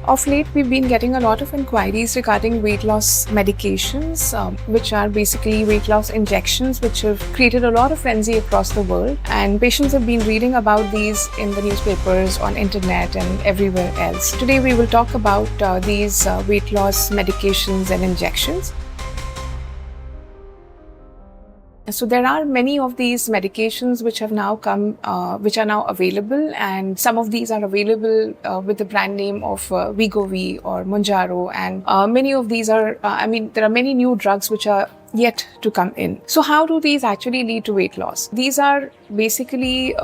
Of late, we've been getting a lot of inquiries regarding weight loss medications, which are basically weight loss injections, which have created a lot of frenzy across the world. And patients have been reading about these in the newspapers, on internet, and everywhere else. Today, we will talk about these weight loss medications and injections. So there are many of these medications which have now come, which are now available, and some of these are available with the brand name of Wegovy or Monjaro, and many of these are, there are many new drugs which are yet to come in. So how do these actually lead to weight loss? These are basically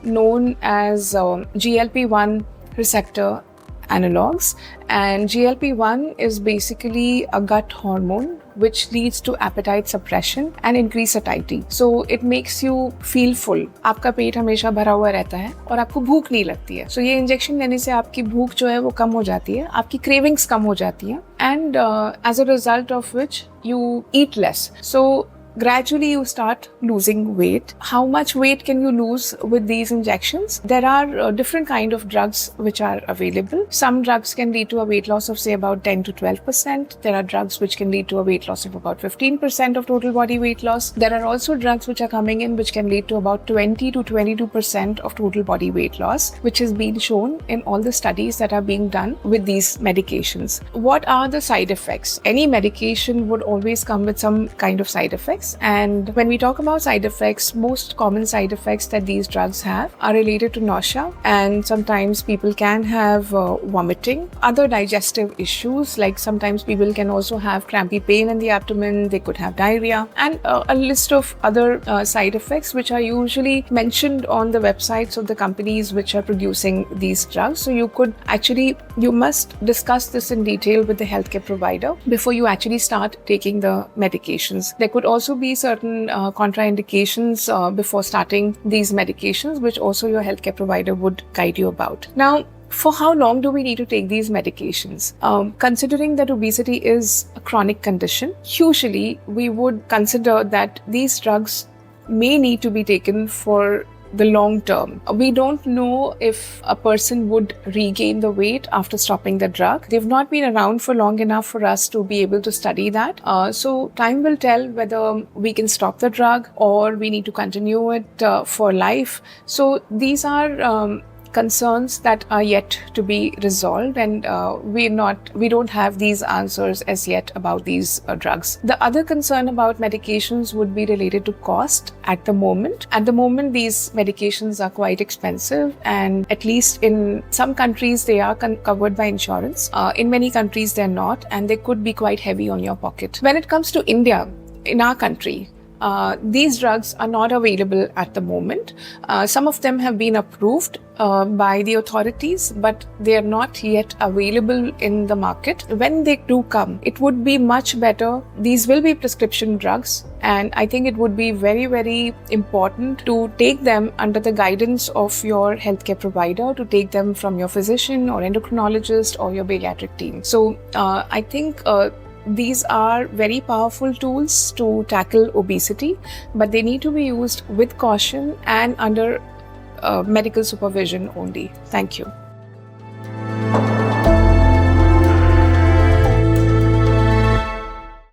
known as GLP-1 receptor analogs, and GLP-1 is basically a gut hormone which leads to appetite suppression and increased satiety. So it makes you feel full. आपका पेट हमेशा भरा हुआ रहता है और आपको भूख नहीं लगती है. So ये इंजेक्शन लेने से आपकी भूख जो है वो कम हो जाती है, आपकी cravings कम हो जाती है, and as a result of which you eat less. So gradually you start losing weight. How much weight can you lose with these injections? There are different kind of drugs which are available. Some drugs can lead to a weight loss of say about 10 to 12%. There are drugs which can lead to a weight loss of about 15% of total body weight loss. There are also drugs which are coming in which can lead to about 20 to 22% of total body weight loss, which has been shown in all the studies that are being done with these medications. What are the side effects? Any medication would always come with some kind of side effects. And when we talk about side effects, most common side effects that these drugs have are related to nausea, and sometimes people can have vomiting, other digestive issues, like sometimes people can also have crampy pain in the abdomen, they could have diarrhea, and a list of other side effects which are usually mentioned on the websites of the companies which are producing these drugs. So you must discuss this in detail with the healthcare provider before you actually start taking the medications. There could also be certain contraindications before starting these medications, which also your healthcare provider would guide you about. Now, for how long do we need to take these medications? Considering that obesity is a chronic condition, usually we would consider that these drugs may need to be taken for the long term. We don't know if a person would regain the weight after stopping the drug. They've not been around for long enough for us to be able to study that. So time will tell whether we can stop the drug or we need to continue it for life. So these are concerns that are yet to be resolved, and we don't have these answers as yet about these drugs. The other concern about medications would be related to cost at the moment. At the moment, these medications are quite expensive, and at least in some countries they are covered by insurance. In many countries they're not, and they could be quite heavy on your pocket. When it comes to India, in our country, these drugs are not available at the moment. Some of them have been approved by the authorities, but they are not yet available in the market. When they do come, it would be much better. These will be prescription drugs, and I think it would be very, very important to take them under the guidance of your healthcare provider, to take them from your physician or endocrinologist or your bariatric team. So I think these are very powerful tools to tackle obesity, but they need to be used with caution and under medical supervision only. Thank you.